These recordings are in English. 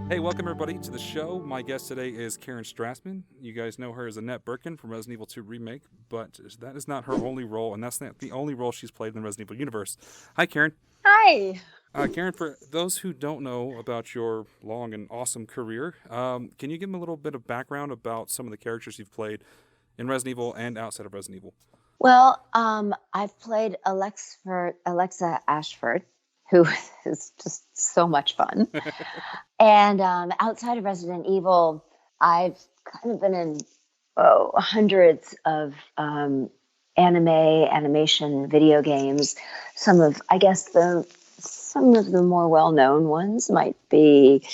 Hey, welcome everybody to the show. My guest today is Karen Strassman. You guys know her as Annette Birkin from Resident Evil 2 Remake, but that is not her only role, and that's not the only role she's played in the Resident Evil universe. Hi, Karen. Hi. Karen, for those who don't know about your long and awesome career, can you give them a little bit of background about some of the characters you've played in Resident Evil and outside of Resident Evil? Well, I've played Alexa Ashford, who is just so much fun. And outside of Resident Evil, I've kind of been in hundreds of animation, video games. Some of the more well-known ones might be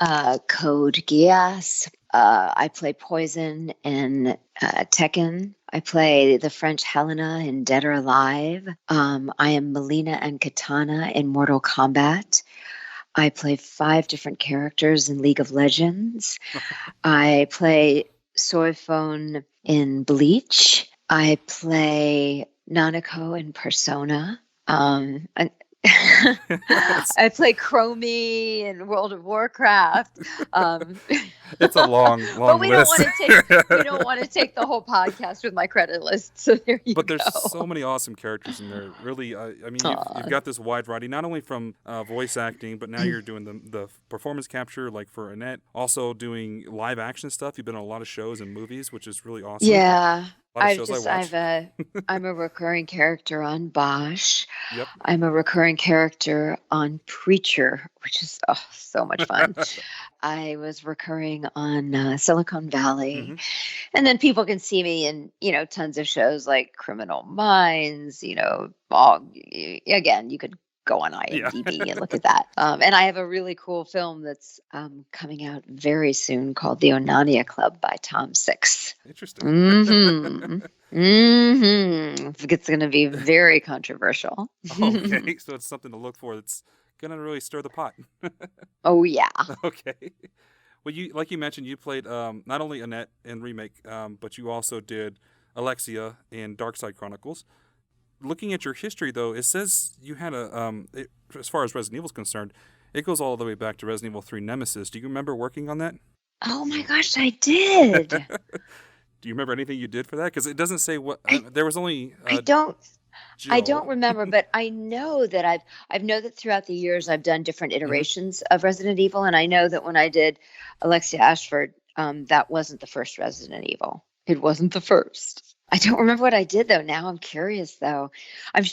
Code Geass. I play Poison in Tekken. I play the French Helena in Dead or Alive. I am Melina and Katana in Mortal Kombat. I play 5 different characters in League of Legends. I play Soifone in Bleach. I play Nanako in Persona. I play Chromie in World of Warcraft. It's a long but we list. We don't want to take the whole podcast with my credit list. So there you go. But there's so many awesome characters in there. Really, I mean, you've got this wide variety, not only from voice acting, but now you're doing the performance capture, like for Annette. Also doing live action stuff. You've been on a lot of shows and movies, which is really awesome. Yeah. I'm a recurring character on Bosch. Yep. I'm a recurring character on Preacher, which is so much fun. I was recurring on Silicon Valley. Mm-hmm. And then people can see me in, tons of shows like Criminal Minds, again, you could go on IMDb and look at that. And I have a really cool film that's coming out very soon called The Onania Club by Tom Six. Interesting. It's going to be very controversial. Okay, so it's something to look for. That's going to really stir the pot. Oh, yeah. Okay. Well, like you mentioned, you played not only Annette in Remake, but you also did Alexia in Darkside Chronicles. Looking at your history, though, it says you had as far as Resident Evil is concerned, it goes all the way back to Resident Evil 3 Nemesis. Do you remember working on that? Oh my gosh, I did. Do you remember anything you did for that? Because it doesn't say what. There was only. I don't remember, but I know that I've known that throughout the years I've done different iterations of Resident Evil, and I know that when I did Alexia Ashford, that wasn't the first Resident Evil. It wasn't the first. I don't remember what I did, though. Now I'm curious, though.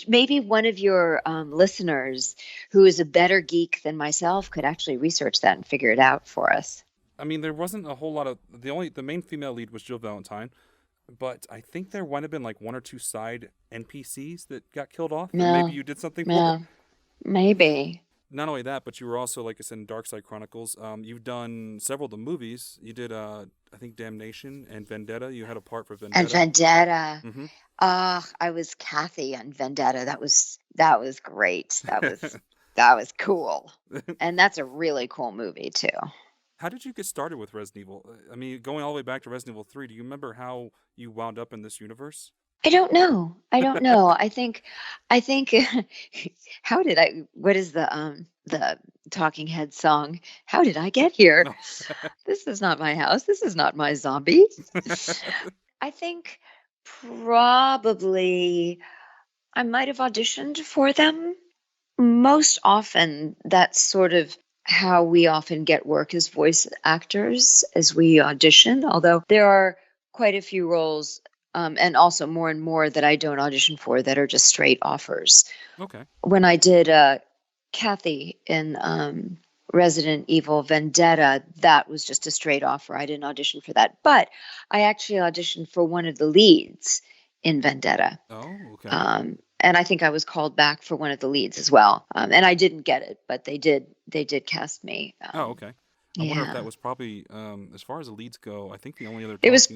Maybe one of your listeners who is a better geek than myself could actually research that and figure it out for us. I mean, there wasn't a whole lot of... The main female lead was Jill Valentine, but I think there might have been like 1 or 2 side NPCs that got killed off. No. Maybe you did something for them. Maybe. Not only that, but you were also, like I said, in Darkside Chronicles. You've done several of the movies. You did, I think, Damnation and Vendetta. You had a part for Vendetta. And Vendetta. Mm-hmm. I was Kathy on Vendetta. That was great. That was cool. And that's a really cool movie, too. How did you get started with Resident Evil? I mean, going all the way back to Resident Evil 3, do you remember how you wound up in this universe? I don't know. I think what is the Talking Heads song? How did I get here? No. This is not my house. This is not my zombie. I think probably I might have auditioned for them. Most often that's sort of how we often get work as voice actors as we audition, although there are quite a few roles and also more and more that I don't audition for that are just straight offers. Okay. When I did Kathy in Resident Evil Vendetta, that was just a straight offer. I didn't audition for that. But I actually auditioned for one of the leads in Vendetta. Oh, okay. And I think I was called back for one of the leads as well. And I didn't get it, but they did cast me. Okay. I wonder if that was probably, as far as the leads go, I think the only other It was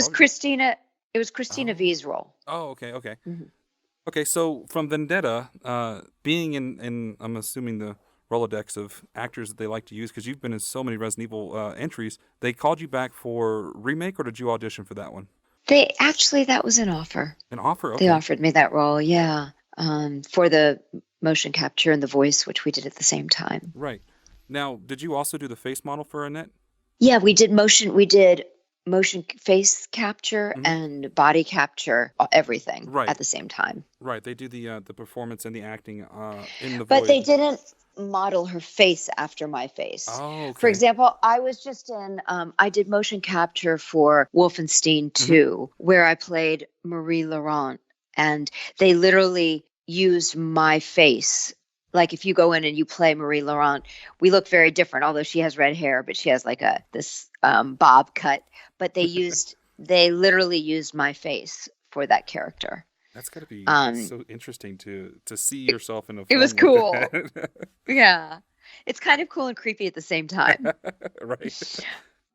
Christina. It was Christina V's role. Oh, okay. Mm-hmm. Okay, so from Vendetta, being in I'm assuming the Rolodex of actors that they like to use, because you've been in so many Resident Evil entries, they called you back for Remake, or did you audition for that one? That was an offer. An offer? Okay. They offered me that role, yeah, for the motion capture and the voice, which we did at the same time. Right. Now, did you also do the face model for Annette? Yeah, we did motion face capture Mm-hmm. and body capture, everything Right, at the same time. right. They do the performance and the acting in the But they void. didn't model her face after my face. Oh, For okay. example, I was just I did motion capture for Wolfenstein Mm-hmm. 2, where I played Marie Laurent, and they literally used my face. Like if you go in and you play Marie Laurent, we look very different, although she has red hair, but she has like this bob cut. But they literally used my face for that character. That's got to be Um, so interesting to see it, yourself in a it was form like cool. that. Yeah. It's kind of cool and creepy at the same time. Right.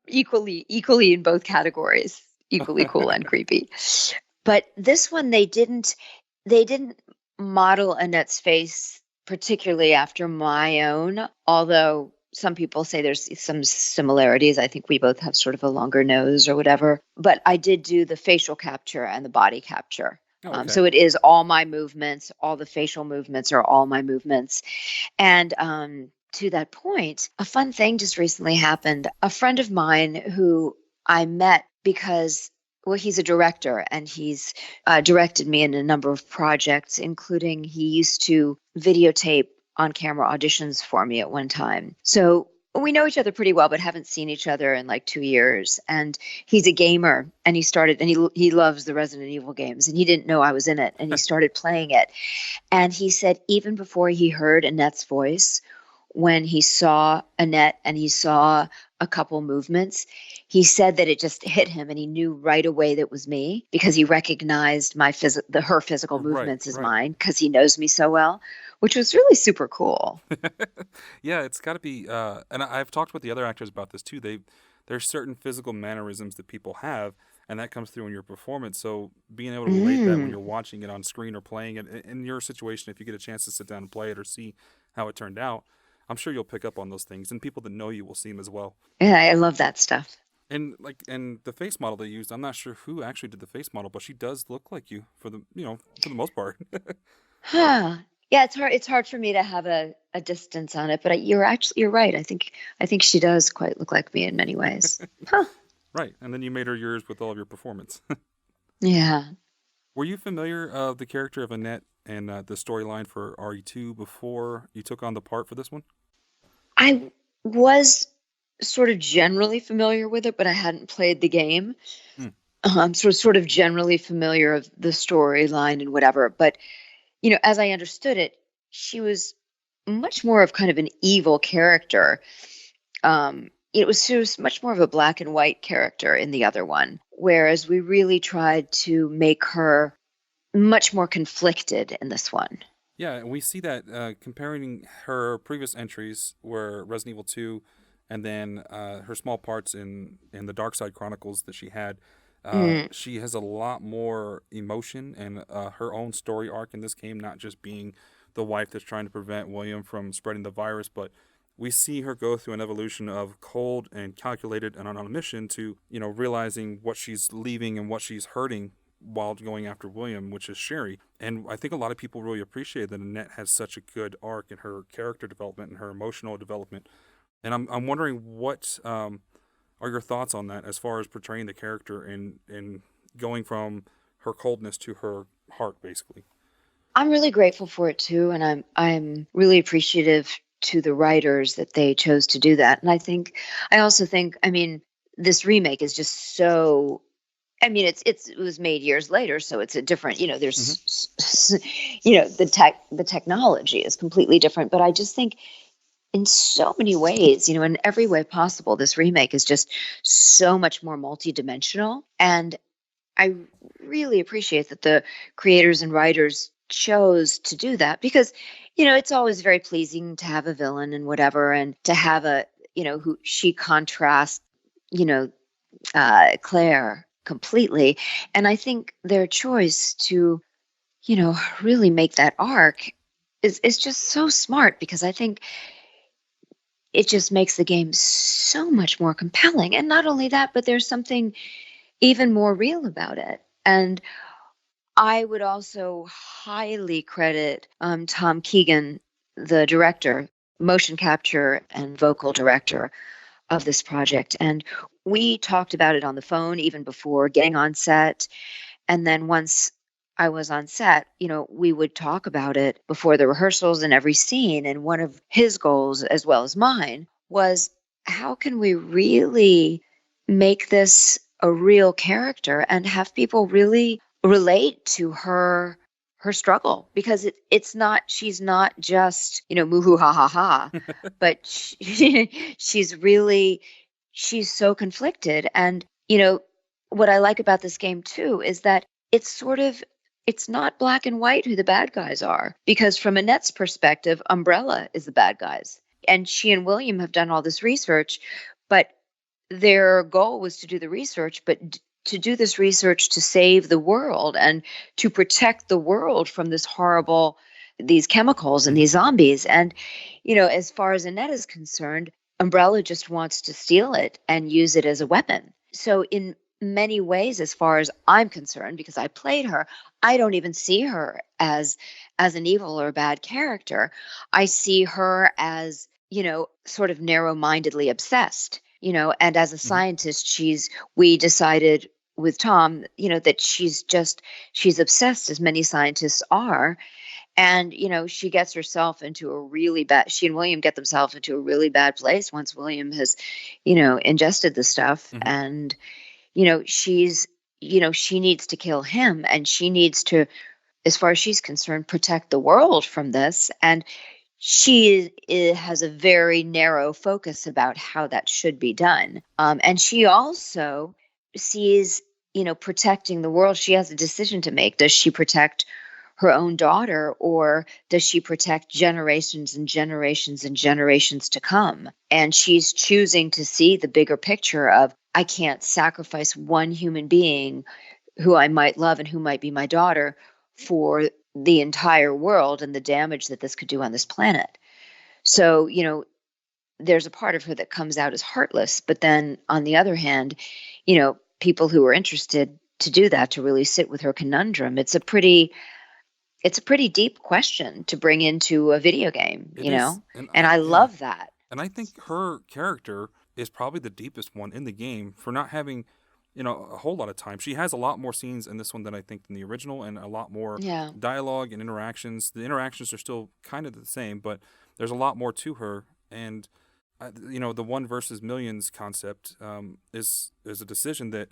Equally in both categories. Equally cool and creepy. But this one they didn't model Annette's face particularly after my own, although some people say there's some similarities. I think we both have sort of a longer nose or whatever. But I did do the facial capture and the body capture. Oh, okay. So it is all my movements, all the facial movements are all my movements. And to that point, a fun thing just recently happened. A friend of mine who I met because, well, he's a director and he's directed me in a number of projects, including he used to videotape on camera auditions for me at one time. So we know each other pretty well, but haven't seen each other in like 2 years. And he's a gamer, and he loves the Resident Evil games, and he didn't know I was in it, and he started playing it. And he said even before he heard Annette's voice, when he saw Annette and he saw a couple movements, he said that it just hit him, and he knew right away that was me because he recognized her physical Right, movements as right. mine because he knows me so well, which was really super cool. Yeah, it's got to be. And I've talked with the other actors about this too. There's certain physical mannerisms that people have, and that comes through in your performance. So being able to relate that when Mm. you're watching it on screen or playing it in your situation, if you get a chance to sit down and play it or see how it turned out, I'm sure you'll pick up on those things, and people that know you will see them as well. Yeah, I love that stuff. And the face model they used, I'm not sure who actually did the face model, but she does look like you for the most part. Huh. Yeah, it's hard for me to have a distance on it, but you're right. I think she does quite look like me in many ways. Huh. Right, and then you made her yours with all of your performance. Yeah. Were you familiar of the character of Annette and the storyline for RE2 before you took on the part for this one? I was sort of generally familiar with it, but I hadn't played the game. Hmm. Sort of generally familiar of the storyline and whatever. But as I understood it, she was much more of kind of an evil character. She was much more of a black and white character in the other one, whereas we really tried to make her much more conflicted in this one. Yeah, and we see that comparing her previous entries were Resident Evil 2 and then her small parts in the Dark Side Chronicles that she had. Mm. She has a lot more emotion and her own story arc in this game, not just being the wife that's trying to prevent William from spreading the virus, but we see her go through an evolution of cold and calculated and on a mission to, realizing what she's leaving and what she's hurting while going after William, which is Sherry. And I think a lot of people really appreciate that Annette has such a good arc in her character development and her emotional development. And I'm wondering what are your thoughts on that as far as portraying the character and going from her coldness to her heart, basically. I'm really grateful for it too, and I'm really appreciative to the writers that they chose to do that. And I also think, I mean, this remake is just so. I mean, it was made years later, so it's a different. Mm-hmm. The technology is completely different. But I just think, in so many ways, in every way possible, this remake is just so much more multidimensional, and I really appreciate that the creators and writers chose to do that because, it's always very pleasing to have a villain and whatever, and to have who she contrasts, you know, Claire completely. And I think their choice to, really make that arc is just so smart because I think it just makes the game so much more compelling. And not only that, but there's something even more real about it. And I would also highly credit Tom Keegan, the director, motion capture and vocal director of this project. And we talked about it on the phone even before getting on set. And then once I was on set, we would talk about it before the rehearsals and every scene. And one of his goals, as well as mine, was how can we really make this a real character and have people really relate to her struggle, because it's not, she's not just, moo hoo ha ha ha, but she's so conflicted. And, what I like about this game too is that it's not black and white who the bad guys are, because from Annette's perspective, Umbrella is the bad guys. And she and William have done all this research, but their goal was to do the research, but to do this research to save the world and to protect the world from these chemicals and these zombies. And, as far as Annette is concerned, Umbrella just wants to steal it and use it as a weapon. So in many ways, as far as I'm concerned, because I played her, I don't even see her as an evil or a bad character. I see her as, sort of narrow-mindedly obsessed, and as a scientist, we decided with Tom, that she's obsessed, as many scientists are. And, she gets herself into she and William get themselves into a really bad place once William has, ingested the stuff. And, she needs to kill him, and she needs to, as far as she's concerned, protect the world from this. And she has a very narrow focus about how that should be done. And she also sees, protecting the world. She has a decision to make. Does she protect her own daughter, or does she protect generations and generations and generations to come? And she's choosing to see the bigger picture of, I can't sacrifice one human being who I might love and who might be my daughter for the entire world and the damage that this could do on this planet. So, there's a part of her that comes out as heartless, but then on the other hand, people who are interested to do that, to really sit with her conundrum, it's a pretty deep question to bring into a video game, and I love that. And I think her character is probably the deepest one in the game for not having, a whole lot of time. She has a lot more scenes in this one than I think in the original, and a lot more dialogue and interactions. The interactions are still kind of the same, but there's a lot more to her. And, the one versus millions concept is a decision that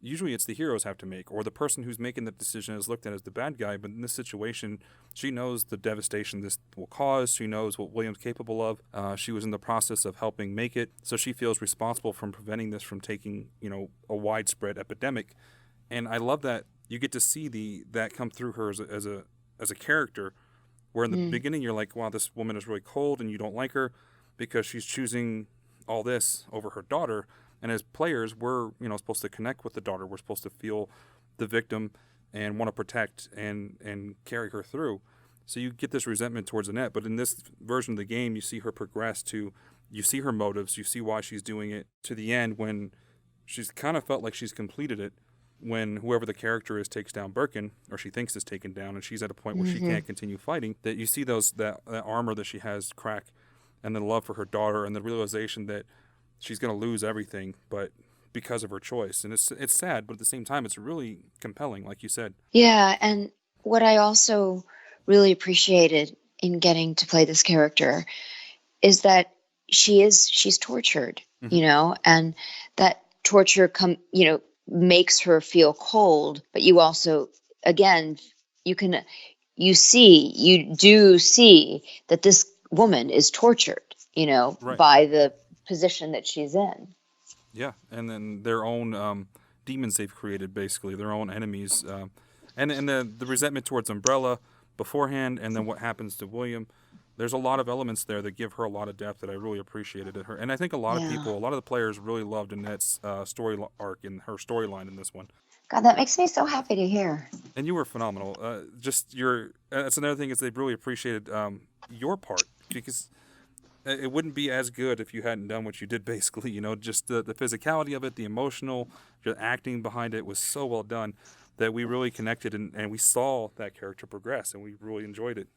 usually it's the heroes have to make, or the person who's making the decision is looked at as the bad guy. But in this situation, she knows the devastation this will cause. She knows what William's capable of. She was in the process of helping make it, so she feels responsible from preventing this from taking, a widespread epidemic. And I love that you get to see that come through her as a character, where in the beginning you're like, wow, this woman is really cold and you don't like her because she's choosing all this over her daughter. And as players, we're supposed to connect with the daughter. We're supposed to feel the victim and want to protect and carry her through. So you get this resentment towards Annette. But in this version of the game, you see her progress you see her motives, you see why she's doing it, to the end when she's kind of felt like she's completed it, when whoever the character is takes down Birkin, or she thinks is taken down, and she's at a point where she can't continue fighting, that you see that armor that she has crack, and the love for her daughter, and the realization that she's going to lose everything, but because of her choice. And it's sad, but at the same time, it's really compelling, like you said. Yeah, and what I also really appreciated in getting to play this character is that she's tortured, and that torture makes her feel cold. But you also, again, you do see that this woman is tortured, Right. by the position that she's in. Yeah, and then their own demons they've created, basically, their own enemies. And the resentment towards Umbrella beforehand, and then what happens to William. There's a lot of elements there that give her a lot of depth that I really appreciated in her. And I think a lot of the players really loved Annette's story arc and her storyline in this one. God, that makes me so happy to hear. And you were phenomenal. That's another thing, is they really appreciated your part, because it wouldn't be as good if you hadn't done what you did, basically. Just the physicality of it, the emotional, the acting behind it was so well done that we really connected, and we saw that character progress, and we really enjoyed it.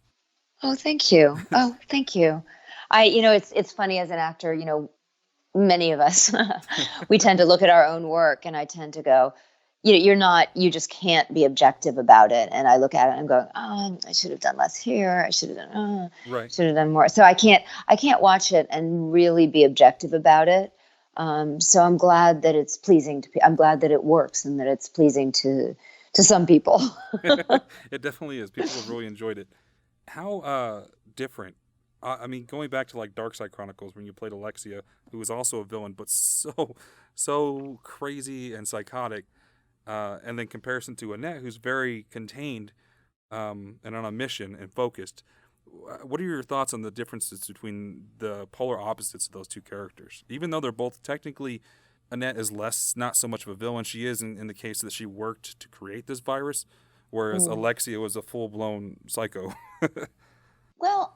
Oh, thank you. Oh, thank you. It's funny as an actor, many of us, we tend to look at our own work and I tend to go, you just can't be objective about it. And I look at it and I'm going, oh, I should have done less here. I should have done, Right. should have done more. So I can't watch it and really be objective about it. So I'm glad that it's pleasing I'm glad that it works and that it's pleasing to some people. It definitely is. People have really enjoyed it. How different? I mean, going back to like Dark Side Chronicles when you played Alexia, who was also a villain, but so crazy and psychotic, and then comparison to Annette, who's very contained and on a mission and focused. What are your thoughts on the differences between the polar opposites of those two characters? Even though they're both technically, Annette is not so much of a villain. She is in the case that she worked to create this virus, whereas Mm. Alexia was a full blown psycho. Well,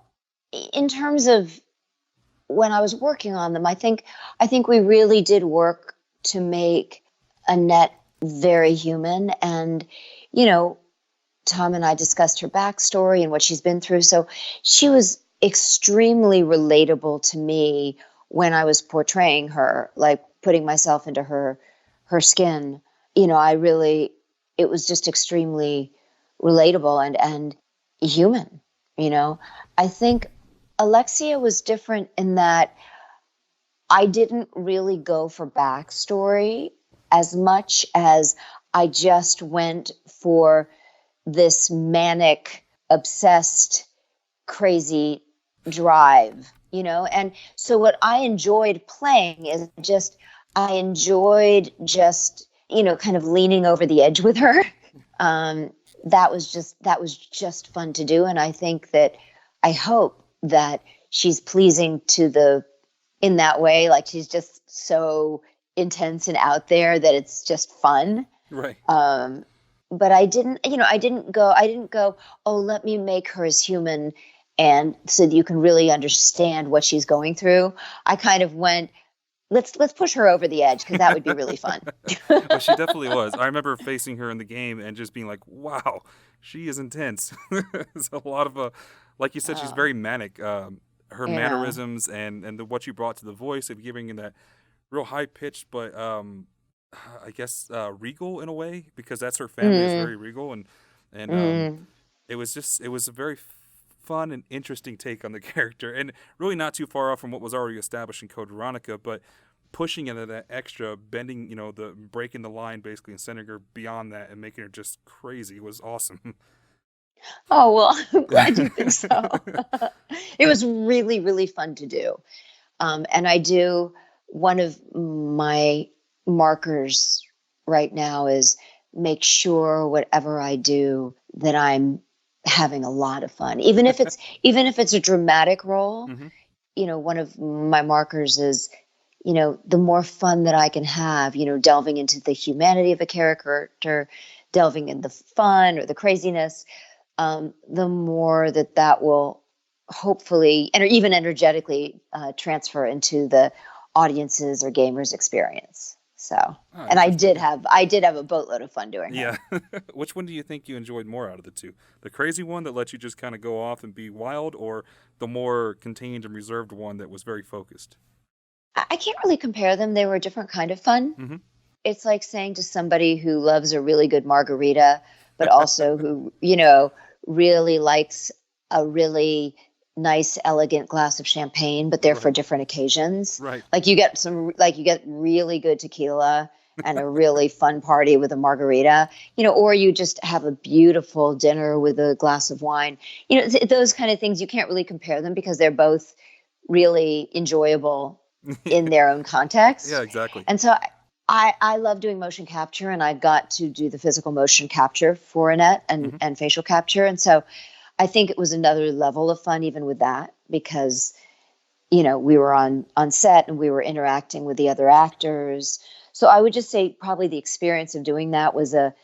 in terms of when I was working on them, I think we really did work to make Annette very human. And, you know, Tom and I discussed her backstory and what she's been through. So she was extremely relatable to me when I was portraying her, like putting myself into her skin. It was just extremely relatable and human, you know. I think Alexia was different in that I didn't really go for backstory as much as I just went for this manic, obsessed, crazy drive, And so what I enjoyed playing is I enjoyed just, kind of leaning over the edge with her. That was just fun to do. And I hope that she's pleasing in that way. Like she's just so intense and out there that it's just fun. Right. But I didn't go, oh, let me make her as human and so that you can really understand what she's going through. I kind of went, let's push her over the edge because that would be really fun. Well, she definitely was. I remember facing her in the game and just being like, wow, she is intense. It's a lot of, like you said, she's very manic. Her Yeah. mannerisms and what you brought to the voice of giving that real high pitched, but I guess regal in a way, because that's her family is very regal, and it was a very fun and interesting take on the character, and really not too far off from what was already established in Code Veronica, but pushing it that extra, bending, the breaking the line basically and sending her beyond that and making her just crazy was awesome. Oh, well, I'm glad you think so. It was really, really fun to do. One of my markers right now is make sure whatever I do that I'm having a lot of fun, even if it's a dramatic role. One of my markers is, the more fun that I can have, delving into the humanity of a character, delving in the fun or the craziness, the more that will hopefully and or even energetically transfer into the audience's or gamers' experience. So, and I did have a boatload of fun doing Yeah. it. Which one do you think you enjoyed more out of the two? The crazy one that let you just kind of go off and be wild, or the more contained and reserved one that was very focused? I can't really compare them. They were a different kind of fun. It's like saying to somebody who loves a really good margarita, but also who, really likes a really nice, elegant glass of champagne, but they're for different occasions. Right. Like you get really good tequila and a really fun party with a margarita, or you just have a beautiful dinner with a glass of wine. Those kind of things, you can't really compare them because they're both really enjoyable in their own context. Yeah, exactly. And so I love doing motion capture, and I got to do the physical motion capture for Annette and facial capture. And so I think it was another level of fun even with that because, we were on set and we were interacting with the other actors. So I would just say probably the experience of doing that was a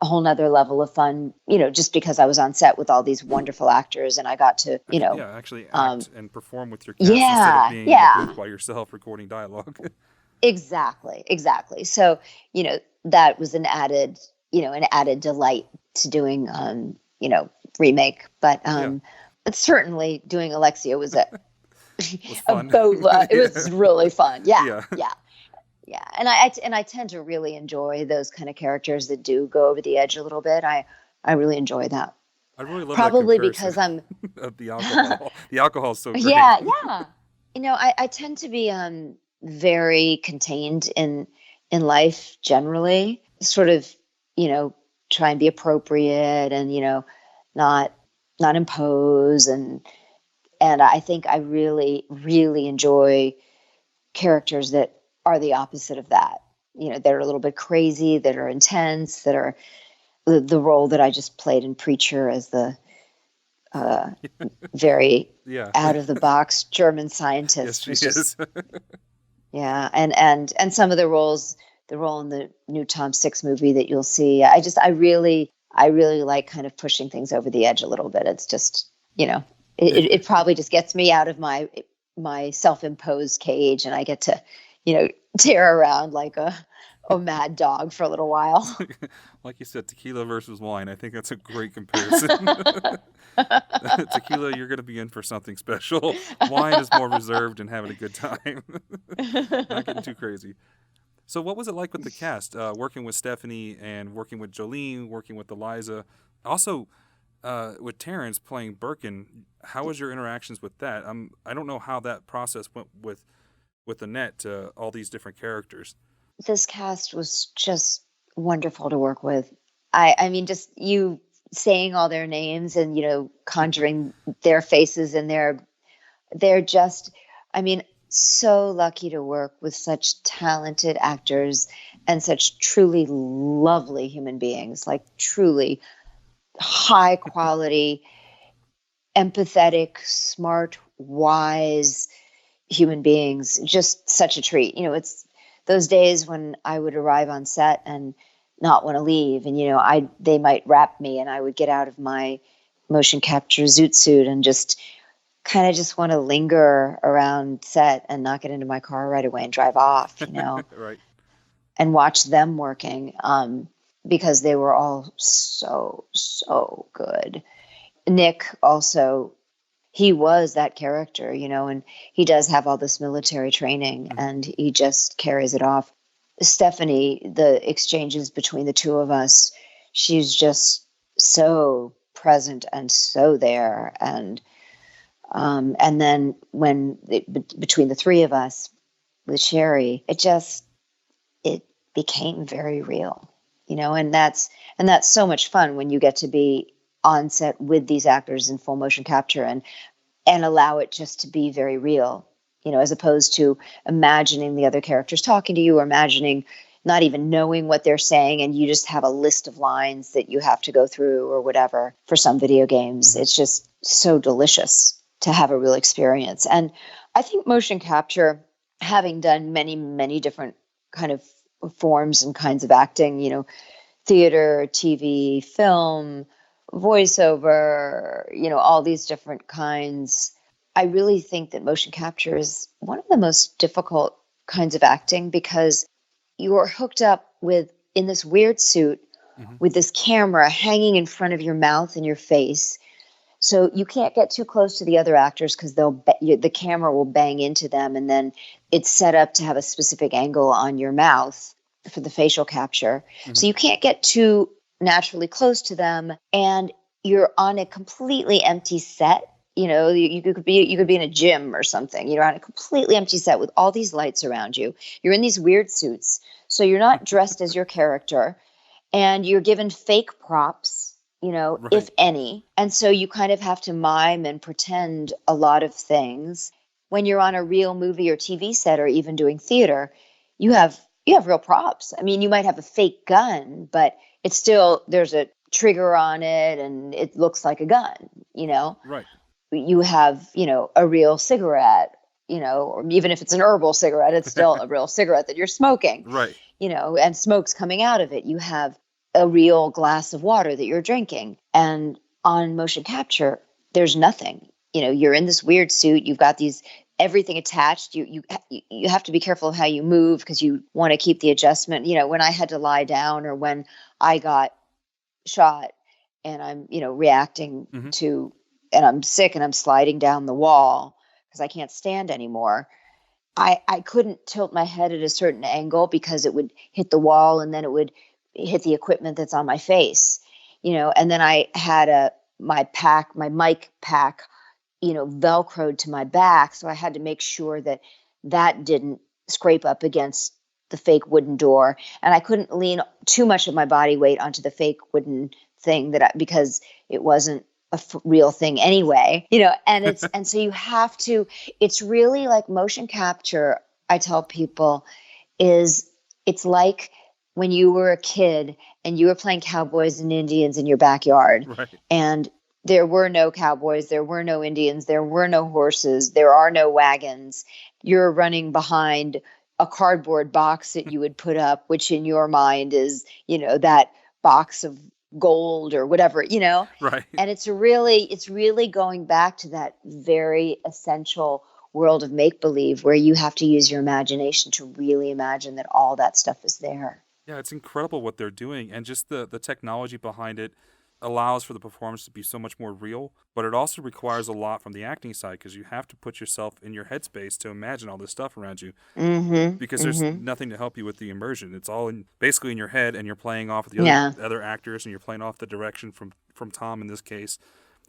whole nother level of fun, just because I was on set with all these wonderful actors and I got to, actually act and perform with your cast instead of being in the booth by yourself recording dialogue. Exactly. So, that was an added delight to doing, remake. But certainly doing Alexia was Was a fun. boatload. It Yeah. was really fun. Yeah, Yeah. yeah, yeah. And I tend to really enjoy those kind of characters that do go over the edge a little bit. I really enjoy that. I really love that Probably comparison because I'm of the alcohol. The alcohol is so great. yeah, yeah. I tend to be very contained in life generally. Sort of, you know, try and be appropriate and, not impose and I think I really, really enjoy characters that are the opposite of that. That are a little bit crazy, that are intense, that are the role that I just played in Preacher as the uh, very Yeah. out of the box German Yes, scientist she was just is. yeah, and some of the roles, the role in the new Tom Six movie that you'll see, I really like kind of pushing things over the edge a little bit. It's just it probably just gets me out of my self-imposed cage, and I get to tear around like a mad dog for a little while. Like you said, tequila versus wine. I think that's a great comparison. Tequila, you're going to be in for something special. Wine is more reserved and having a good time. Not getting too crazy. So what was it like with the cast, working with Stephanie and working with Jolene, working with Eliza, also with Terrence playing Birkin? How was your interactions with that? I don't know how that process went with Annette to all these different characters. This cast was just wonderful to work with. I mean, just you saying all their names and conjuring their faces and they're just, I mean, so lucky to work with such talented actors and such truly lovely human beings, like truly high quality, empathetic, smart, wise human beings. Just such a treat. It's those days when I would arrive on set and not want to leave, and they might wrap me and I would get out of my motion capture zoot suit and just kind of just want to linger around set and not get into my car right away and drive off, Right. and watch them working, because they were all so, so good. Nick also, he was that character, and he does have all this military training and he just carries it off. Stephanie, the exchanges between the two of us, she's just so present and so there. And then between the three of us with Sherry, it became very real, and that's so much fun when you get to be on set with these actors in full motion capture and allow it just to be very real, as opposed to imagining the other characters talking to you or imagining not even knowing what they're saying and you just have a list of lines that you have to go through or whatever for some video games. It's just so delicious to have a real experience. And I think motion capture, having done many, many different kind of forms and kinds of acting, theater, TV, film, voiceover, all these different kinds. I really think that motion capture is one of the most difficult kinds of acting because you're hooked up in this weird suit with this camera hanging in front of your mouth and your face. So you can't get too close to the other actors because the camera will bang into them, and then it's set up to have a specific angle on your mouth for the facial capture. So you can't get too naturally close to them, and you're on a completely empty set. You could be in a gym or something. You're on a completely empty set with all these lights around you. You're in these weird suits, so you're not dressed as your character, and you're given fake props, Right. if any. And so you kind of have to mime and pretend a lot of things. When you're on a real movie or TV set or even doing theater, you have real props. I mean, you might have a fake gun, but it's still, there's a trigger on it and it looks like a gun, Right. You have, a real cigarette, or even if it's an herbal cigarette, it's still a real cigarette that you're smoking, Right. and smoke's coming out of it. You have a real glass of water that you're drinking. And on motion capture, there's nothing. You're in this weird suit. You've got everything attached. You have to be careful of how you move because you want to keep the adjustment. When I had to lie down or when I got shot and I'm, reacting to and I'm sick and I'm sliding down the wall because I can't stand anymore, I couldn't tilt my head at a certain angle because it would hit the wall and then it would hit the equipment that's on my face, and then I had my mic pack, Velcroed to my back. So I had to make sure that that didn't scrape up against the fake wooden door. And I couldn't lean too much of my body weight onto the fake wooden thing because it wasn't a real thing anyway, and so you have to, it's really like motion capture. I tell people it's like when you were a kid and you were playing cowboys and Indians in your backyard, Right. and there were no cowboys, there were no Indians, there were no horses, there are no wagons. You're running behind a cardboard box that you would put up, which in your mind is, that box of gold or whatever, Right. and it's really going back to that very essential world of make-believe where you have to use your imagination to really imagine that all that stuff is there. Yeah, it's incredible what they're doing, and just the technology behind it allows for the performance to be so much more real, but it also requires a lot from the acting side because you have to put yourself in your headspace to imagine all this stuff around you, because there's nothing to help you with the immersion. It's all basically in your head, and you're playing off of the other actors, and you're playing off the direction from Tom in this case.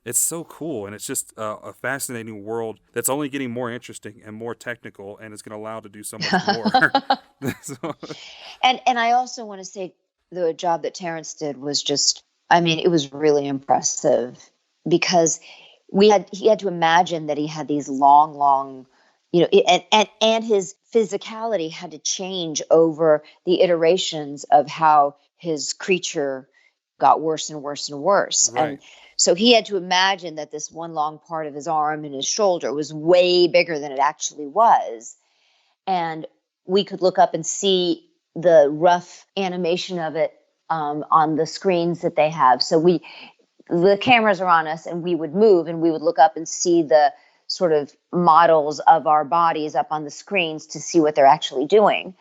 It's so cool, and it's just a fascinating world that's only getting more interesting and more technical, and it's going to allow to do so much more. So, And I also want to say the job that Terrence did was just, it was really impressive because he had to imagine that he had these long, and his physicality had to change over the iterations of how his creature got worse and worse and worse. Right. And so he had to imagine that this one long part of his arm and his shoulder was way bigger than it actually was. And we could look up and see the rough animation of it on the screens that they have. So the cameras are on us, and we would move, and we would look up and see the sort of models of our bodies up on the screens to see what they're actually doing.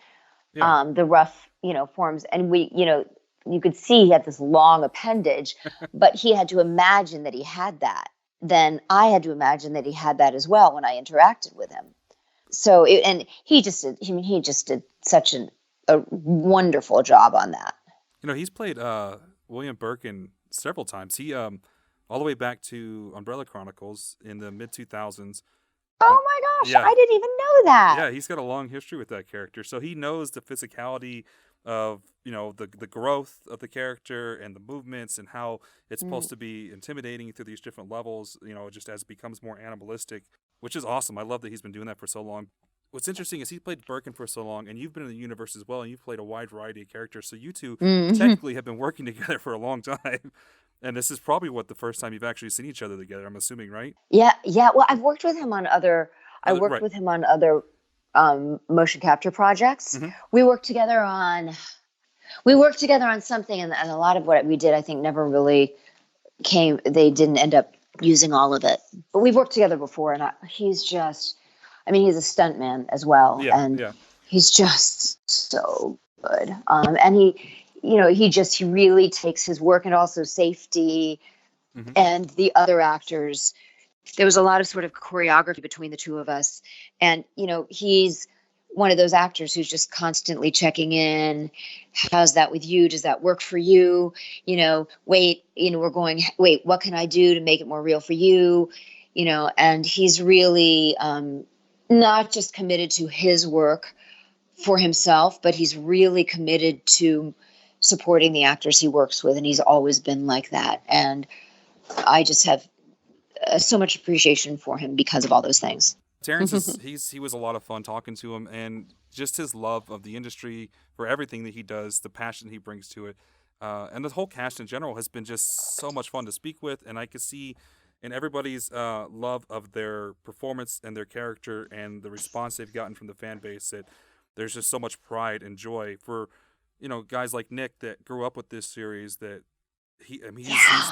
yeah. The rough, forms. And you could see he had this long appendage, but he had to imagine that he had that. Then I had to imagine that he had that as well when I interacted with him. So, he just did such a wonderful job on that. He's played William Birkin several times. He all the way back to Umbrella Chronicles in the mid 2000s. Oh my gosh, yeah. I didn't even know that. Yeah, he's got a long history with that character, so he knows the physicality of the growth of the character and the movements and how it's supposed to be intimidating through these different levels. Just as it becomes more animalistic, which is awesome. I love that he's been doing that for so long. What's interesting is he played Birkin for so long, and you've been in the universe as well, and you've played a wide variety of characters. So you two technically have been working together for a long time. And this is probably the first time you've actually seen each other together, I'm assuming, right? Yeah. Well, I've worked with him on other motion capture projects. We worked together on something, and a lot of what we did, I think, never really came. They didn't end up using all of it. But we've worked together before, and he's just, he's a stuntman as well, he's just so good. And he really takes his work, and also safety, and the other actors. There was a lot of sort of choreography between the two of us, and he's one of those actors who's just constantly checking in. How's that with you? Does that work for you? Wait, what can I do to make it more real for you? And he's really not just committed to his work for himself, but he's really committed to supporting the actors he works with. And he's always been like that. And I just have so much appreciation for him because of all those things. Terrence he was a lot of fun talking to him, and just his love of the industry, for everything that he does, the passion he brings to it, and the whole cast in general has been just so much fun to speak with. And I could see in everybody's love of their performance and their character and the response they've gotten from the fan base that there's just so much pride and joy for guys like Nick that grew up with this series, that he's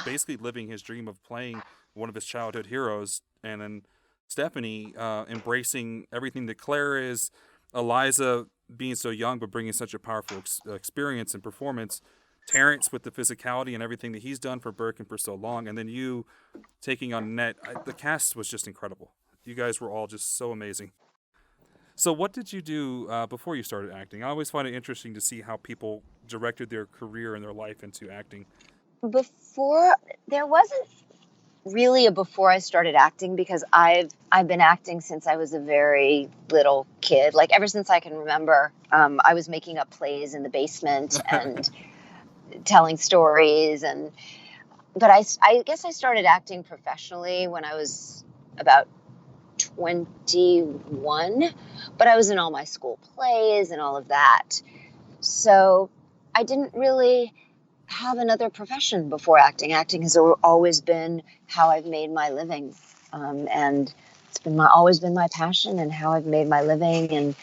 basically living his dream of playing one of his childhood heroes, and then Stephanie embracing everything that Claire is, Eliza being so young but bringing such a powerful experience and performance. Terrence with the physicality and everything that he's done for Birkin for so long, and then you taking on Annette. The cast was just incredible. You guys were all just so amazing. So what did you do before you started acting? I always find it interesting to see how people directed their career and their life into acting. Before, there wasn't really a before I started acting, because I've been acting since I was a very little kid. Like ever since I can remember, I was making up plays in the basement and telling stories. But I guess I started acting professionally when I was about 21, but I was in all my school plays and all of that. So I didn't really have another profession before acting. Acting has always been how I've made my living. And it's been always been my passion and how I've made my living.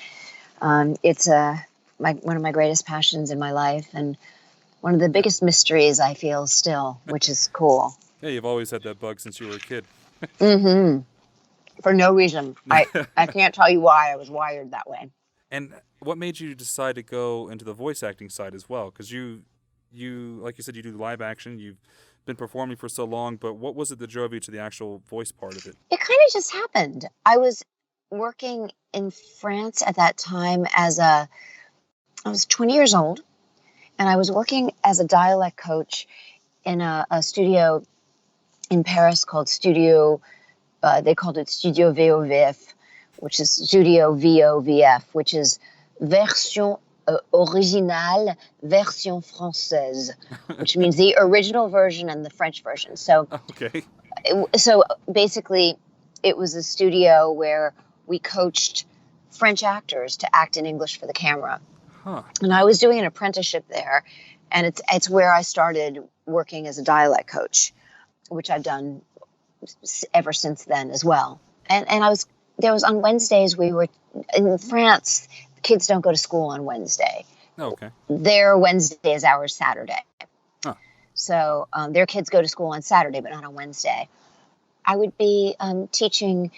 And it's one of my greatest passions in my life, and one of the biggest mysteries I feel still, which is cool. Yeah, you've always had that bug since you were a kid. Mm-hmm. For no reason. I can't tell you why I was wired that way. And what made you decide to go into the voice acting side as well? Because you, like you said, you do live action. You've been performing for so long, but what was it that drove you to the actual voice part of it? It kind of just happened. I was working in France at that time I was 20 years old, and I was working as a dialect coach in a studio in Paris called they called it Studio VOVF, which is Studio VOVF, which is Version Originale Version Française, which means the original version and the French version. So, okay. So basically, it was a studio where we coached French actors to act in English for the camera. Huh. And I was doing an apprenticeship there, and it's where I started working as a dialect coach, which I've done ever since then as well. And there was on Wednesdays, we were in France. Kids don't go to school on Wednesday. Oh, okay. Their Wednesday is our Saturday. Huh. So their kids go to school on Saturday, but not on Wednesday. I would be teaching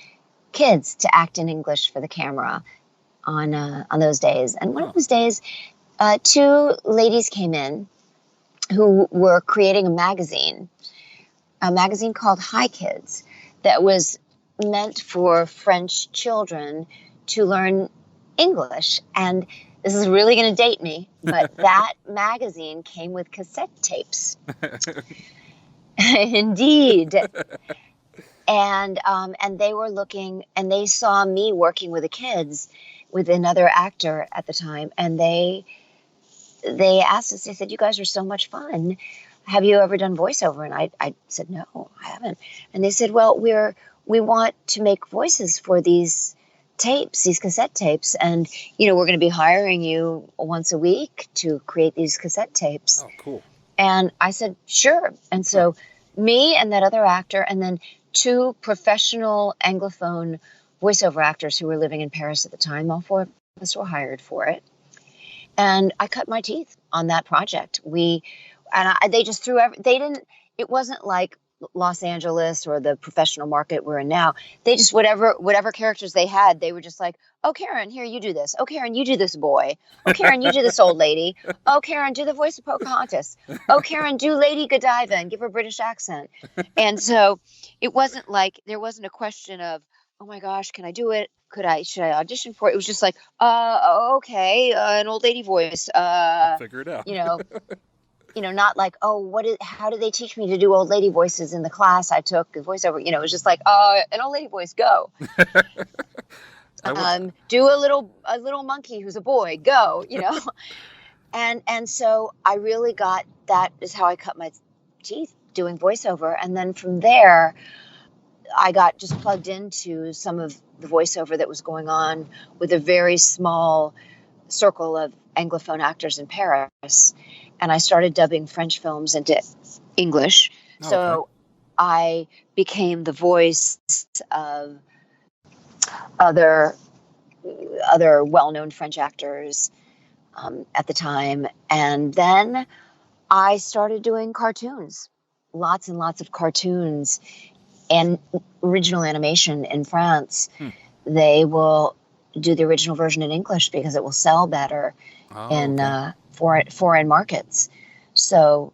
kids to act in English for the camera on those days. And one of those days, two ladies came in who were creating a magazine called Hi Kids, that was meant for French children to learn English. And this is really going to date me, but that magazine came with cassette tapes. Indeed. And they were looking, and they saw me working with the kids with another actor at the time. And they asked us, they said, "You guys are so much fun. Have you ever done voiceover?" And I said, "No, I haven't." And they said, "Well, we want to make voices for these tapes, these cassette tapes. And, we're going to be hiring you once a week to create these cassette tapes." Oh, cool. And I said, "Sure." And so me and that other actor, and then two professional Anglophone voiceover actors who were living in Paris at the time, all four of us were hired for it. And I cut my teeth on that project. They just threw it wasn't like Los Angeles or the professional market we're in now. They just, whatever characters they had, they were just like, "Oh, Karen, here, you do this. Oh, Karen, you do this boy. Oh, Karen, you do this old lady. Oh, Karen, do the voice of Pocahontas. Oh, Karen, do Lady Godiva and give her a British accent." And so it wasn't like, there wasn't a question of, "Oh my gosh, can I do it? Should I audition for it?" It was just like, okay, an old lady voice. I'll figure it out. Not like, how did they teach me to do old lady voices in the class I took the voiceover? It was just like, an old lady voice, go. Do a little monkey who's a boy, go, And so I really that is how I cut my teeth, doing voiceover. And then from there, I got just plugged into some of the voiceover that was going on with a very small circle of Anglophone actors in Paris. And I started dubbing French films into English. Okay. So I became the voice of other well-known French actors at the time. And then I started doing cartoons, lots and lots of cartoons and original animation in France. They will do the original version in English because it will sell better in foreign markets. So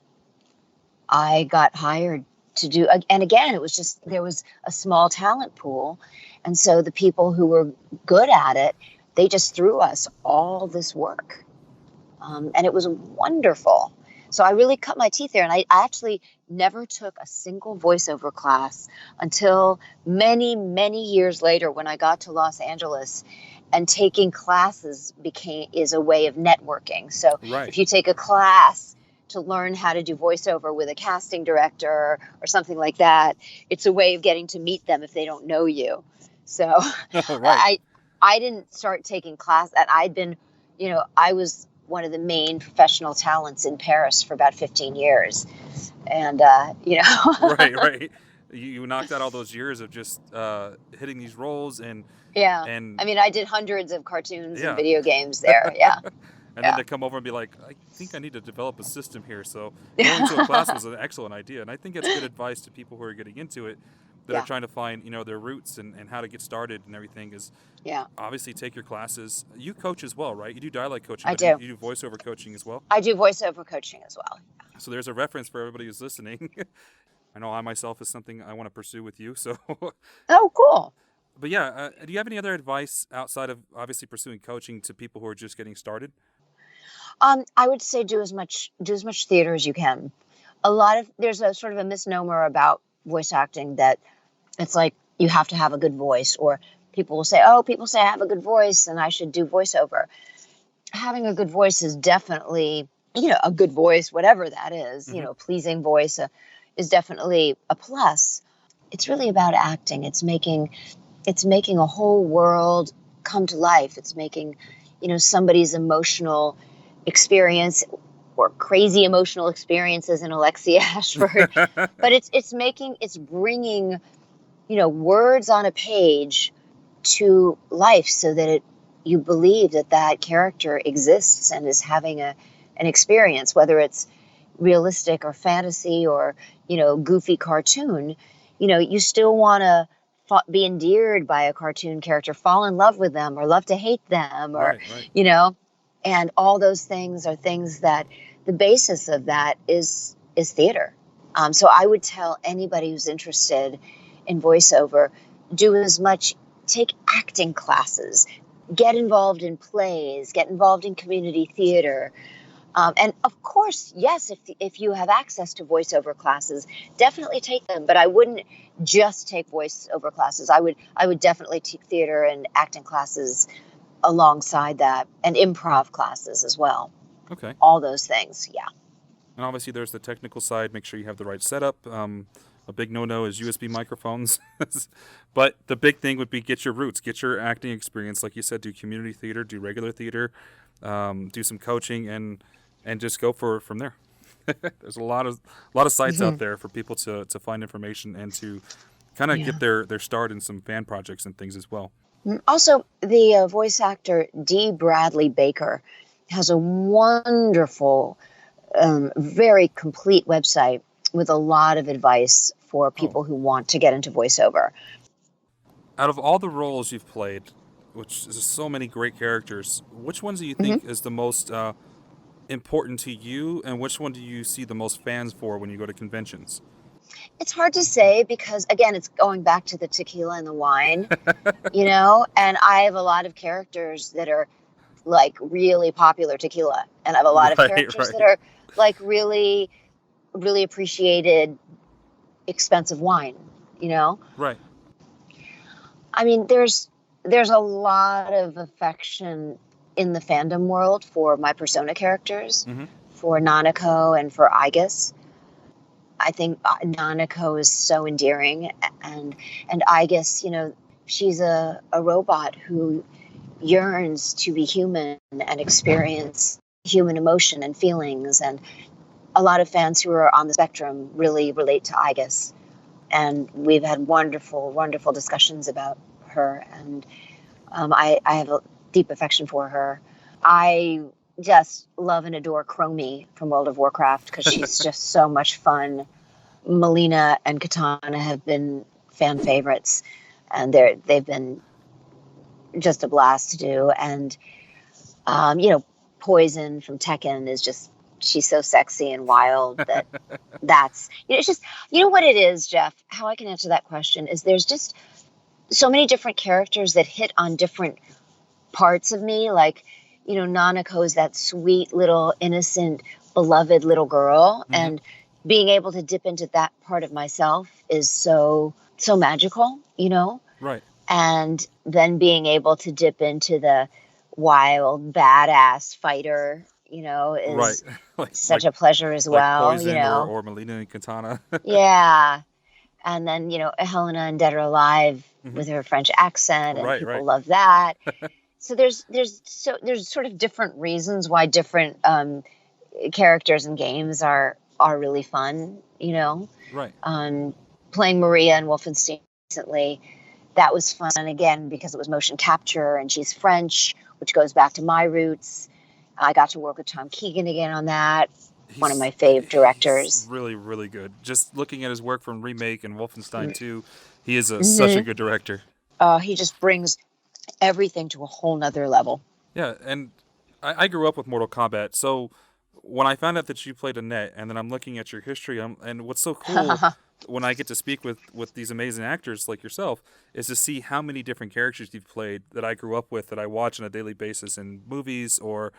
I got hired to do, and again, it was just, there was a small talent pool. And so the people who were good at it, they just threw us all this work. And it was wonderful. So I really cut my teeth there. And I actually never took a single voiceover class until many, many years later when I got to Los Angeles. And taking classes is a way of networking. So Right. if you take a class to learn how to do voiceover with a casting director or something like that, it's a way of getting to meet them if they don't know you. So Right. I didn't start taking class. And I'd been, I was one of the main professional talents in Paris for about 15 years. And, Right. You knocked out all those years of just hitting these roles and yeah. and I mean, I did hundreds of cartoons Yeah. and video games there. Yeah. and then to come over and be like, I think I need to develop a system here. So going to a class was an excellent idea, and I think it's good advice to people who are getting into it that Yeah. are trying to find their roots and how to get started and everything. Is Yeah. obviously take your classes. You coach as well, right? You do dialect coaching. I but do. You do voiceover coaching as well. I do voiceover coaching as well. So there's a reference for everybody who's listening. I know I myself is something I want to pursue with you. So, Oh, cool. but yeah, do you have any other advice outside of obviously pursuing coaching to people who are just getting started? I would say do as much theater as you can. There's a sort of a misnomer about voice acting that it's like you have to have a good voice, or people say I have a good voice and I should do voiceover. Having a good voice is definitely, a good voice, whatever that is, pleasing voice is definitely a plus. It's really about acting. It's making a whole world come to life. It's making, somebody's emotional experience or crazy emotional experiences in Alexia Ashford. But it's bringing, words on a page to life so that you believe that character exists and is having an experience, whether it's realistic or fantasy or, goofy cartoon. You still want to be endeared by a cartoon character, fall in love with them or love to hate them, or, Right. And all those things are things that the basis of that is theater. So I would tell anybody who's interested in voiceover, take acting classes, get involved in plays, get involved in community theater. And of course, yes, if you have access to voiceover classes, definitely take them. But I wouldn't just take voiceover classes. I would definitely take theater and acting classes alongside that, and improv classes as well. Okay. All those things, yeah. And obviously there's the technical side. Make sure you have the right setup. A big no-no is USB microphones. But the big thing would be get your roots, get your acting experience. Like you said, do community theater, do regular theater, do some coaching, and just go from there. There's a lot of sites out there for people to find information and to kind of get their start in some fan projects and things as well. Also, the voice actor D. Bradley Baker has a wonderful, very complete website with a lot of advice for people who want to get into voiceover. Out of all the roles you've played, which is so many great characters, which ones do you think is the most important to you, and which one do you see the most fans for when you go to conventions? It's hard to say because, again, it's going back to the tequila and the wine, and I have a lot of characters that are like really popular tequila, and I have a lot of characters that are like really, really appreciated expensive wine, Right. I mean, there's a lot of affection in the fandom world for my persona characters, for Nanako and for Aigis. I think Nanako is so endearing, and Aigis, she's a robot who yearns to be human and experience human emotion and feelings, and a lot of fans who are on the spectrum really relate to Aigis, and we've had wonderful, wonderful discussions about her, and I have a deep affection for her. I just love and adore Chromie from World of Warcraft because she's just so much fun. Melina and Katana have been fan favorites, and they've been just a blast to do. And Poison from Tekken is just she's so sexy and wild that that's, it's just, what it is, Jeff, how I can answer that question is there's just so many different characters that hit on different parts of me. Like, Nanako is that sweet little innocent, beloved little girl. Mm-hmm. And being able to dip into that part of myself is so magical, Right. And then being able to dip into the wild, badass fighter, is right. such a pleasure as well. Poison or Melina and Katana. Yeah. And then, Helena and Dead or Alive with her French accent, and people love that. So there's sort of different reasons why different characters and games are really fun, Right. Playing Maria in Wolfenstein recently, that was fun again because it was motion capture and she's French, which goes back to my roots. I got to work with Tom Keegan again on that. One of my fave directors. He's really, really good. Just looking at his work from Remake and Wolfenstein 2, he is such a good director. He just brings everything to a whole nother level. Yeah, and I grew up with Mortal Kombat, so when I found out that you played Annette, and then I'm looking at your history, and what's so cool when I get to speak with these amazing actors like yourself is to see how many different characters you've played that I grew up with, that I watch on a daily basis in movies or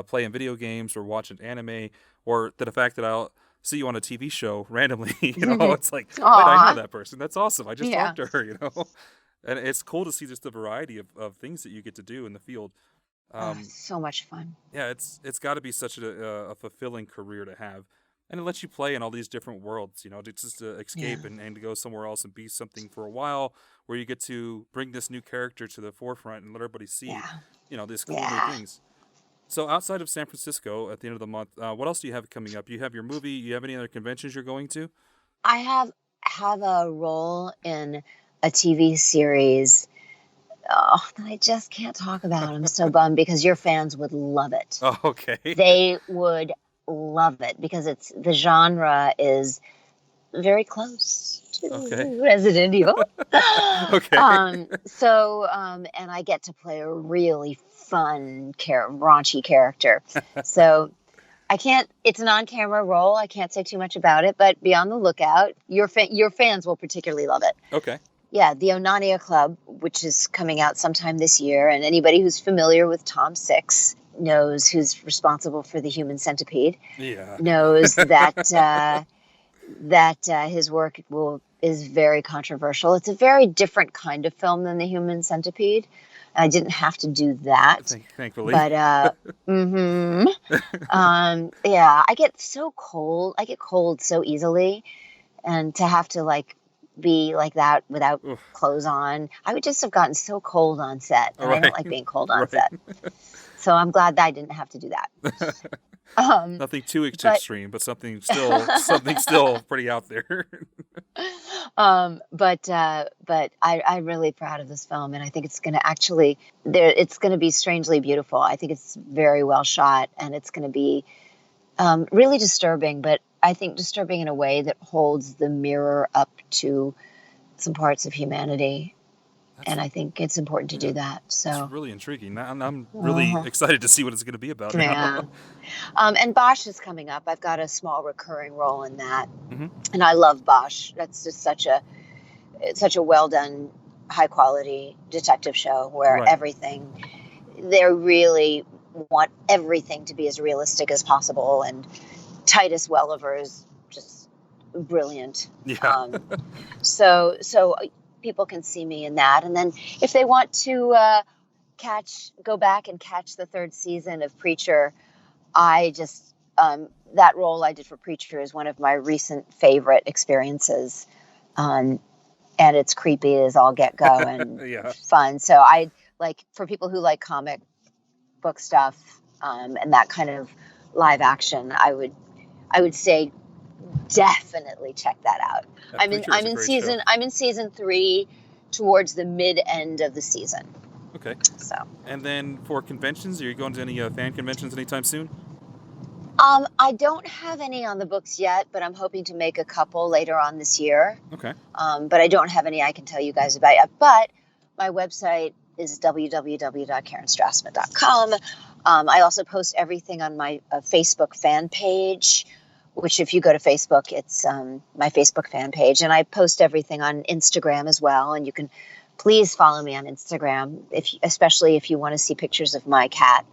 play in video games or watch an anime, or the fact that I'll see you on a TV show randomly. It's like, wait, I know that person. That's awesome. I just talked to her. And it's cool to see just the variety of things that you get to do in the field. So much fun. Yeah, it's got to be such a fulfilling career to have, and it lets you play in all these different worlds. Just to escape and to go somewhere else and be something for a while, where you get to bring this new character to the forefront and let everybody see, these cool new things. So outside of San Francisco, at the end of the month, what else do you have coming up? You have your movie. You have any other conventions you're going to? I have a role in a TV series. That I just can't talk about. I'm so bummed because your fans would love it. Oh, okay. They would love it because the genre is very close to Resident Evil. Okay. And I get to play a really fun, raunchy character. So it's an on-camera role. I can't say too much about it, but be on the lookout. Your fans will particularly love it. Okay. Yeah, the Onania Club, which is coming out sometime this year, and anybody who's familiar with Tom Six knows who's responsible for the Human Centipede. Yeah. Knows that his work is very controversial. It's a very different kind of film than the Human Centipede. I didn't have to do that, thankfully. But I get so cold. I get cold so easily, and to have to be like that without clothes on, I would just have gotten so cold on set, and I don't like being cold on set. So I'm glad that I didn't have to do that. Nothing too extreme, but something still pretty out there. But I'm really proud of this film, and I think it's going to it's going to be strangely beautiful. I think it's very well shot, and it's going to be really disturbing, but I think disturbing in a way that holds the mirror up to some parts of humanity. And I think it's important to do that. So it's really intriguing. I'm really excited to see what it's going to be about. Yeah. And Bosch is coming up. I've got a small recurring role in that. Mm-hmm. And I love Bosch. That's just such a well done, high quality detective show where they really want everything to be as realistic as possible. And Titus Welliver is just brilliant. Yeah. So people can see me in that. And then if they want to go back and catch the third season of Preacher, that role I did for Preacher is one of my recent favorite experiences. And it's creepy as all get go and fun. So for people who like comic book stuff and that kind of live action, I would say definitely check that out. I'm in season 3 towards the mid end of the season. Okay. So. And then for conventions, are you going to any fan conventions anytime soon? I don't have any on the books yet, but I'm hoping to make a couple later on this year. Okay. But I don't have any I can tell you guys about yet. But my website is www.karenstrassman.com. I also post everything on my Facebook fan page, which if you go to Facebook, it's my Facebook fan page. And I post everything on Instagram as well. And you can please follow me on Instagram, especially if you want to see pictures of my cat.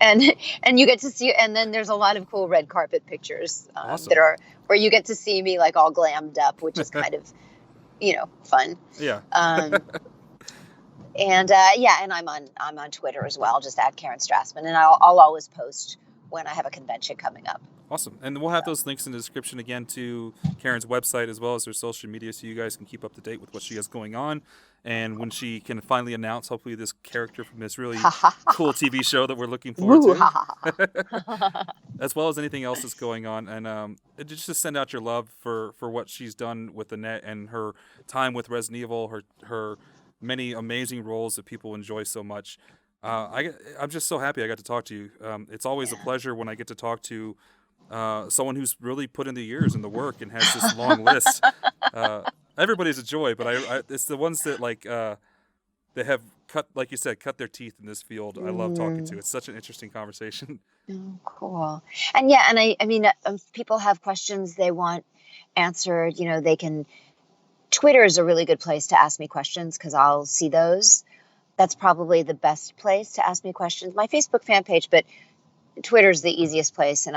and you get to see, and then there's a lot of cool red carpet pictures Awesome. that are where you get to see me like all glammed up, which is kind of, fun. Yeah. And I'm on Twitter as well, just at Karen Strassman, and I'll always post when I have a convention coming up. Awesome. And we'll have those links in the description again to Karen's website as well as her social media, so you guys can keep up to date with what she has going on. And when she can finally announce, hopefully, this character from this really cool TV show that we're looking forward to, as well as anything else that's going on. And just to send out your love for what she's done with Annette and her time with Resident Evil, her many amazing roles that people enjoy so much. I'm just so happy I got to talk to you. It's always a pleasure when I get to talk to someone who's really put in the years and the work and has this long list. Everybody's a joy, but it's the ones that that have cut their teeth in this field. I love talking to. It's such an interesting conversation. Oh, cool. And yeah, and I mean, people have questions they want answered. They can. Twitter is a really good place to ask me questions because I'll see those. That's probably the best place to ask me questions. My Facebook fan page, but Twitter's the easiest place, and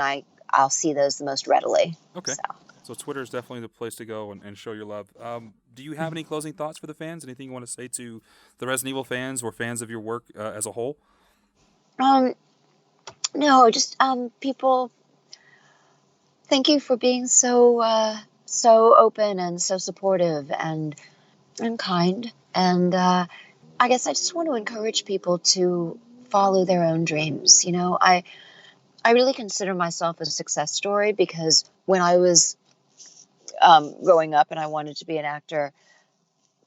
I'll see those the most readily. Okay. So Twitter is definitely the place to go and show your love. Do you have any closing thoughts for the fans? Anything you want to say to the Resident Evil fans or fans of your work as a whole? No, just people. Thank you for being so open and so supportive and kind. And I guess I just want to encourage people to follow their own dreams. I really consider myself a success story because when I was growing up and I wanted to be an actor,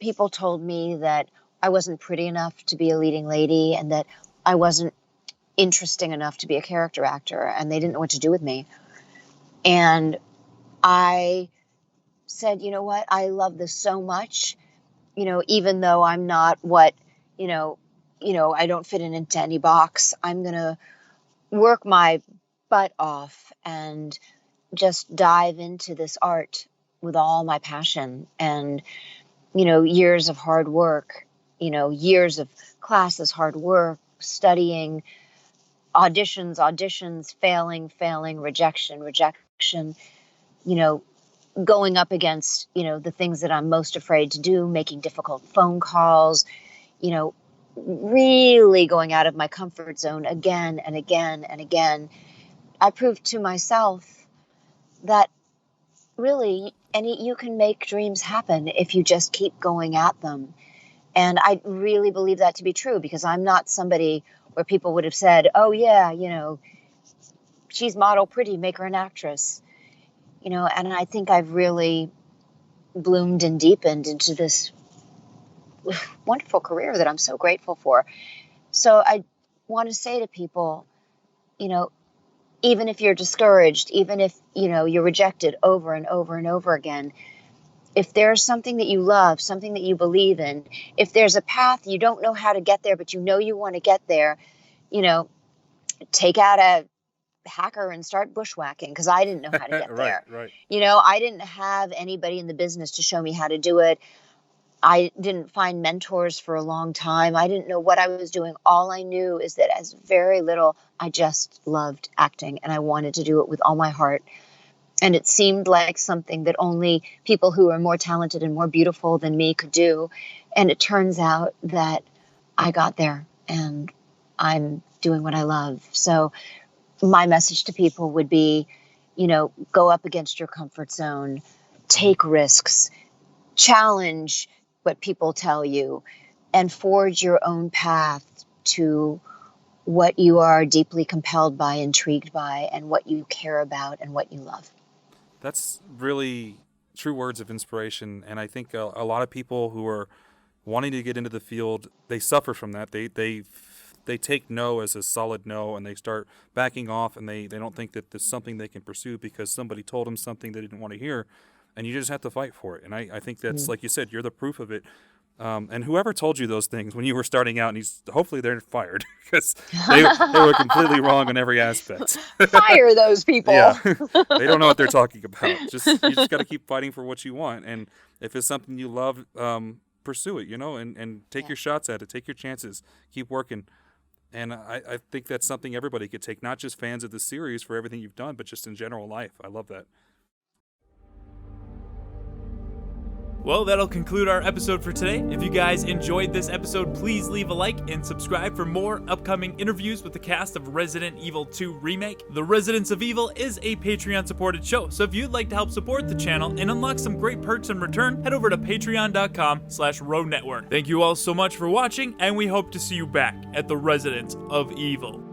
people told me that I wasn't pretty enough to be a leading lady and that I wasn't interesting enough to be a character actor, and they didn't know what to do with me. And I said, you know what? I love this so much, even though I'm not what, I don't fit into any box. I'm going to work my butt off and just dive into this art with all my passion and, years of hard work, years of classes, hard work, studying, auditions, failing, rejection, going up against, the things that I'm most afraid to do, making difficult phone calls, really going out of my comfort zone again and again and again. I proved to myself that really you can make dreams happen if you just keep going at them. And I really believe that to be true because I'm not somebody where people would have said, oh yeah, she's model pretty, make her an actress. And I think I've really bloomed and deepened into this wonderful career that I'm so grateful for. So I want to say to people, even if you're discouraged, even if, you're rejected over and over and over again, if there's something that you love, something that you believe in, if there's a path you don't know how to get there, but you want to get there, take out a hacker and start bushwhacking because I didn't know how to get there. Right. I didn't have anybody in the business to show me how to do it. I didn't find mentors for a long time. I didn't know what I was doing. All I knew is that as very little, I just loved acting and I wanted to do it with all my heart. And it seemed like something that only people who are more talented and more beautiful than me could do. And it turns out that I got there and I'm doing what I love. So my message to people would be, go up against your comfort zone, take risks, challenge what people tell you, and forge your own path to what you are deeply compelled by, intrigued by, and what you care about and what you love. That's really true words of inspiration. And I think a lot of people who are wanting to get into the field, they suffer from that. They take no as a solid no, and they start backing off, and they don't think that there's something they can pursue because somebody told them something they didn't want to hear, and you just have to fight for it. And I think that's, like you said, you're the proof of it. And whoever told you those things when you were starting out, and hopefully they're fired because they were completely wrong on every aspect. Fire those people. Yeah, they don't know what they're talking about. You just got to keep fighting for what you want, and if it's something you love, pursue it. And take your shots at it, take your chances, keep working. And I think that's something everybody could take, not just fans of the series for everything you've done, but just in general life. I love that. Well, that'll conclude our episode for today. If you guys enjoyed this episode, please leave a like and subscribe for more upcoming interviews with the cast of Resident Evil 2 Remake. The Residents of Evil is a Patreon-supported show, so if you'd like to help support the channel and unlock some great perks in return, head over to patreon.com/ROE Network. Thank you all so much for watching, and we hope to see you back at the Residents of Evil.